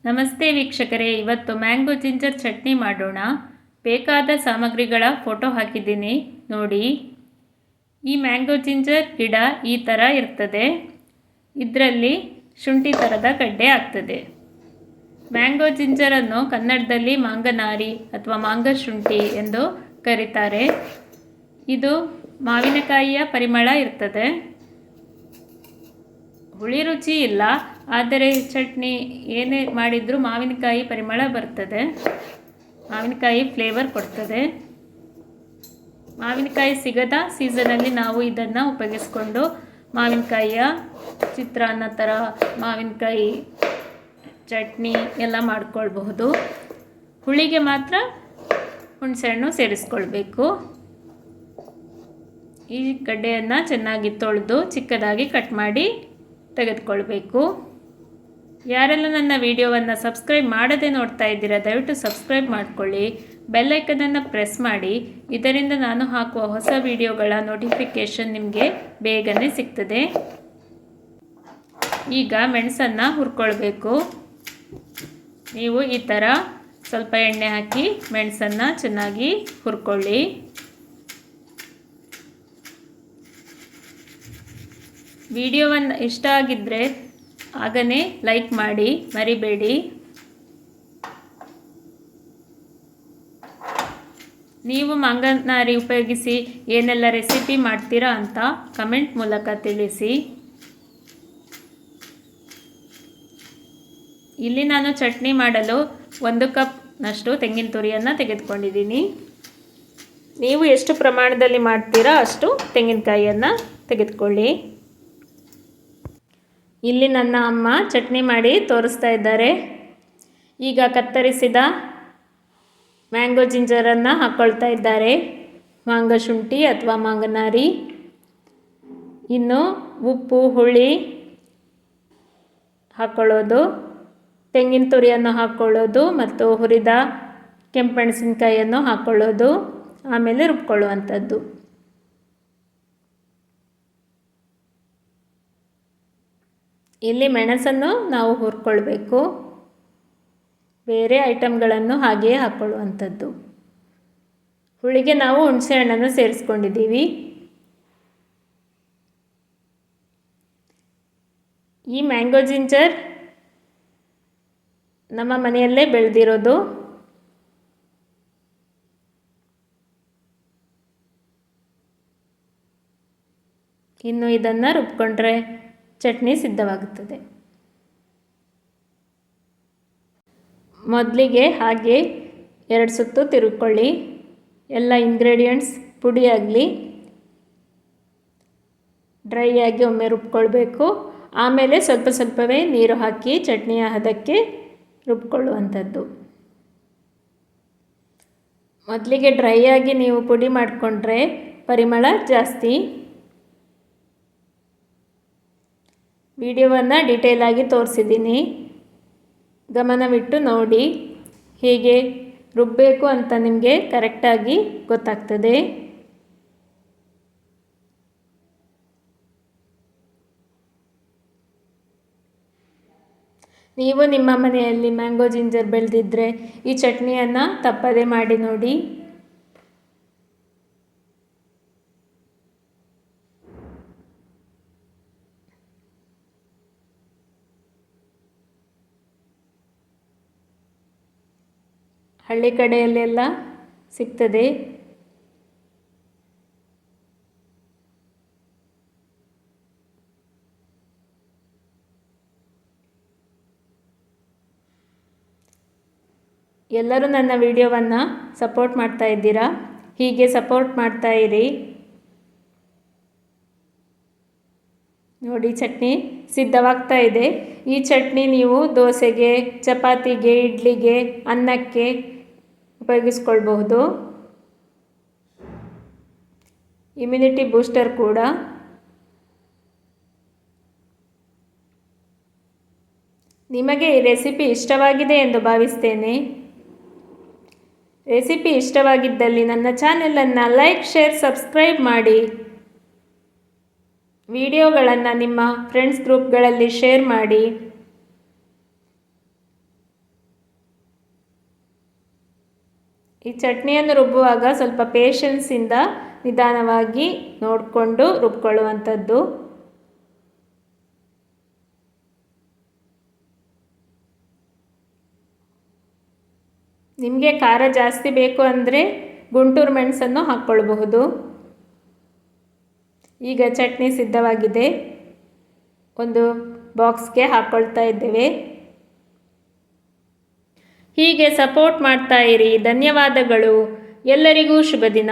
ನಮಸ್ತೆ ವೀಕ್ಷಕರೇ, ಇವತ್ತು ಮ್ಯಾಂಗೋ ಜಿಂಜರ್ ಚಟ್ನಿ ಮಾಡೋಣ. ಬೇಕಾದ ಸಾಮಗ್ರಿಗಳ ಫೋಟೋ ಹಾಕಿದ್ದೀನಿ ನೋಡಿ. ಈ ಮ್ಯಾಂಗೋ ಜಿಂಜರ್ ಗಿಡ ಈ ಥರ ಇರ್ತದೆ. ಇದರಲ್ಲಿ ಶುಂಠಿ ಥರದ ಗಡ್ಡೆ ಆಗ್ತದೆ. ಮ್ಯಾಂಗೋ ಜಿಂಜರನ್ನು ಕನ್ನಡದಲ್ಲಿ ಮಾಂಗನಾರಿ ಅಥವಾ ಮಾಂಗ ಶುಂಠಿ ಎಂದು ಕರೀತಾರೆ. ಇದು ಮಾವಿನಕಾಯಿಯ ಪರಿಮಳ ಇರ್ತದೆ. ಹುಳಿ ರುಚಿ ಇಲ್ಲ, ಆದರೆ ಚಟ್ನಿ ಏನೇ ಮಾಡಿದರೂ ಮಾವಿನಕಾಯಿ ಪರಿಮಳ ಬರ್ತದೆ. ಮಾವಿನಕಾಯಿ ಫ್ಲೇವರ್ ಕೊಡ್ತದೆ. ಮಾವಿನಕಾಯಿ ಸಿಗದ ಸೀಸನಲ್ಲಿ ನಾವು ಇದನ್ನು ಉಪಯೋಗಿಸ್ಕೊಂಡು ಮಾವಿನಕಾಯಿಯ ಚಿತ್ರಾನ್ನ ಥರ ಮಾವಿನಕಾಯಿ ಚಟ್ನಿ ಎಲ್ಲ ಮಾಡ್ಕೊಳ್ಬಹುದು. ಹುಳಿಗೆ ಮಾತ್ರ ಹುಣಸೆಹಣ್ಣು ಸೇರಿಸ್ಕೊಳ್ಬೇಕು. ಈ ಗಡ್ಡೆಯನ್ನು ಚೆನ್ನಾಗಿ ತೊಳೆದು ಚಿಕ್ಕದಾಗಿ ಕಟ್ ಮಾಡಿ ತೆಗೆದುಕೊಳ್ಬೇಕು. ಯಾರೆಲ್ಲ ನನ್ನ ವಿಡಿಯೋವನ್ನು ಸಬ್ಸ್ಕ್ರೈಬ್ ಮಾಡದೆ ನೋಡ್ತಾ ಇದ್ದೀರಾ, ದಯವಿಟ್ಟು ಸಬ್ಸ್ಕ್ರೈಬ್ ಮಾಡಿಕೊಳ್ಳಿ. ಬೆಲ್ ಐಕನನ್ನು ಪ್ರೆಸ್ ಮಾಡಿ. ಇದರಿಂದ ನಾನು ಹಾಕುವ ಹೊಸ ವಿಡಿಯೋಗಳ ನೋಟಿಫಿಕೇಷನ್ ನಿಮಗೆ ಬೇಗನೆ ಸಿಗ್ತದೆ. ಈಗ ಮೆಣಸನ್ನು ಹುರ್ಕೊಳ್ಬೇಕು. ನೀವು ಈ ಥರ ಸ್ವಲ್ಪ ಎಣ್ಣೆ ಹಾಕಿ ಮೆಣಸನ್ನು ಚೆನ್ನಾಗಿ ಹುರ್ಕೊಳ್ಳಿ. ವಿಡಿಯೋವನ್ನು ಇಷ್ಟ ಆಗಿದ್ದರೆ ಆಗನೇ ಲೈಕ್ ಮಾಡಿ ಮರಿಬೇಡಿ. ನೀವು ಮಾಂಗನಾರಿ ಉಪಯೋಗಿಸಿ ಏನೆಲ್ಲ ರೆಸಿಪಿ ಮಾಡ್ತೀರಾ ಅಂತ ಕಮೆಂಟ್ ಮೂಲಕ ತಿಳಿಸಿ. ಇಲ್ಲಿ ನಾನು ಚಟ್ನಿ ಮಾಡಲು 1 ಕಪ್ನಷ್ಟು ತೆಂಗಿನ ತುರಿಯನ್ನು ತೆಗೆದುಕೊಂಡಿದ್ದೀನಿ. ನೀವು ಎಷ್ಟು ಪ್ರಮಾಣದಲ್ಲಿ ಮಾಡ್ತೀರಾ ಅಷ್ಟು ತೆಂಗಿನಕಾಯಿಯನ್ನು ತೆಗೆದುಕೊಳ್ಳಿ. ಇಲ್ಲಿ ನನ್ನ ಅಮ್ಮ ಚಟ್ನಿ ಮಾಡಿ ತೋರಿಸ್ತಾ ಇದ್ದಾರೆ. ಈಗ ಕತ್ತರಿಸಿದ ಮ್ಯಾಂಗೋ ಜಿಂಜರನ್ನು ಹಾಕ್ಕೊಳ್ತಾ ಇದ್ದಾರೆ. ಮಾಂಗ ಶುಂಠಿ ಅಥವಾ ಮಾಂಗನಾರಿ. ಇನ್ನು ಉಪ್ಪು, ಹುಳಿ ಹಾಕ್ಕೊಳ್ಳೋದು, ತೆಂಗಿನ ತುರಿಯನ್ನು ಹಾಕ್ಕೊಳ್ಳೋದು ಮತ್ತು ಹುರಿದ ಕೆಂಪೆಣಸಿನಕಾಯಿಯನ್ನು ಹಾಕ್ಕೊಳ್ಳೋದು, ಆಮೇಲೆ ರುಬ್ಕೊಳ್ಳುವಂಥದ್ದು. ಇಲ್ಲಿ ಮೆಣಸನ್ನು ನಾವು ಹುರ್ಕೊಳ್ಬೇಕು. ಬೇರೆ ಐಟಮ್ಗಳನ್ನು ಹಾಗೆಯೇ ಹಾಕ್ಕೊಳ್ಳುವಂಥದ್ದು. ಹುಳಿಗೆ ನಾವು ಹುಣಸೆ ಹಣ್ಣನ್ನು ಸೇರಿಸ್ಕೊಂಡಿದ್ದೀವಿ. ಈ ಮ್ಯಾಂಗೋ ಜಿಂಜರ್ ನಮ್ಮ ಮನೆಯಲ್ಲೇ ಬೆಳೆದಿರೋದು. ಇನ್ನು ಇದನ್ನು ರುಬ್ಕೊಂಡ್ರೆ ಚಟ್ನಿ ಸಿದ್ಧವಾಗುತ್ತದೆ. ಮೊದಲಿಗೆ ಹಾಗೆ 2 ಸುತ್ತು ತಿರುಗಿಕೊಳ್ಳಿ. ಎಲ್ಲ ಇಂಗ್ರೀಡಿಯೆಂಟ್ಸ್ ಪುಡಿಯಾಗಲಿ ಡ್ರೈ ಆಗಿ ಒಮ್ಮೆ ರುಬ್ಕೊಳ್ಬೇಕು. ಆಮೇಲೆ ಸ್ವಲ್ಪ ಸ್ವಲ್ಪವೇ ನೀರು ಹಾಕಿ ಚಟ್ನಿಯ ಹದಕ್ಕೆ ರುಬ್ಕೊಳ್ಳುವಂಥದ್ದು. ಮೊದಲಿಗೆ ಡ್ರೈ ಆಗಿ ನೀವು ಪುಡಿ ಮಾಡಿಕೊಂಡ್ರೆ ಪರಿಮಳ ಜಾಸ್ತಿ. ವಿಡಿಯೋವನ್ನು ಡೀಟೇಲಾಗಿ ತೋರಿಸಿದ್ದೀನಿ, ಗಮನವಿಟ್ಟು ನೋಡಿ. ಹೇಗೆ ರುಬ್ಬಬೇಕು ಅಂತ ನಿಮಗೆ ಕರೆಕ್ಟಾಗಿ ಗೊತ್ತಾಗ್ತದೆ. ನೀವು ನಿಮ್ಮ ಮನೆಯಲ್ಲಿ ಮ್ಯಾಂಗೋ ಜಿಂಜರ್ ಬೆಳೆದಿದ್ದರೆ ಈ ಚಟ್ನಿಯನ್ನು ತಪ್ಪದೇ ಮಾಡಿ ನೋಡಿ. ಹಳ್ಳಿ ಕಡೆಯಲ್ಲೆಲ್ಲ ಸಿಗ್ತದೆ. ಎಲ್ಲರೂ ನನ್ನ ವಿಡಿಯೋವನ್ನು ಸಪೋರ್ಟ್ ಮಾಡ್ತಾ ಇದ್ದೀರಾ. ಹೀಗೆ ಸಪೋರ್ಟ್ ಮಾಡ್ತಾ ಇರಿ. ನೋಡಿ, ಚಟ್ನಿ ಸಿದ್ಧವಾಗ್ತಾ ಇದೆ. ಈ ಚಟ್ನಿ ನೀವು ದೋಸೆಗೆ, ಚಪಾತಿಗೆ, ಇಡ್ಲಿಗೆ, ಅನ್ನಕ್ಕೆ ಉಪಯೋಗಿಸ್ಕೊಳ್ಬಹುದು. ಇಮ್ಯುನಿಟಿ ಬೂಸ್ಟರ್ ಕೂಡ. ನಿಮಗೆ ಈ ರೆಸಿಪಿ ಇಷ್ಟವಾಗಿದೆ ಎಂದು ಭಾವಿಸ್ತೇನೆ. ರೆಸಿಪಿ ಇಷ್ಟವಾಗಿದ್ದಲ್ಲಿ ನನ್ನ ಚಾನೆಲನ್ನು ಲೈಕ್, ಶೇರ್, ಸಬ್ಸ್ಕ್ರೈಬ್ ಮಾಡಿ. ವಿಡಿಯೋಗಳನ್ನು ನಿಮ್ಮ ಫ್ರೆಂಡ್ಸ್ ಗ್ರೂಪ್ಗಳಲ್ಲಿ ಶೇರ್ ಮಾಡಿ. ಈ ಚಟ್ನಿಯನ್ನು ರುಬ್ಬುವಾಗ ಸ್ವಲ್ಪ ಪೇಷನ್ಸಿಂದ ನಿಧಾನವಾಗಿ ನೋಡಿಕೊಂಡು ರುಬ್ಕೊಳ್ಳುವಂಥದ್ದು. ನಿಮಗೆ ಖಾರ ಜಾಸ್ತಿ ಬೇಕು ಅಂದರೆ ಗುಂಟೂರು ಮೆಣಸನ್ನು ಹಾಕ್ಕೊಳ್ಬಹುದು. ಈಗ ಚಟ್ನಿ ಸಿದ್ಧವಾಗಿದೆ. ಒಂದು ಬಾಕ್ಸ್ಗೆ ಹಾಕ್ಕೊಳ್ತಾ ಇದ್ದೇವೆ. ಹೀಗೆ ಸಪೋರ್ಟ್ ಮಾಡ್ತಾ ಇರಿ. ಧನ್ಯವಾದಗಳು. ಎಲ್ಲರಿಗೂ ಶುಭ ದಿನ.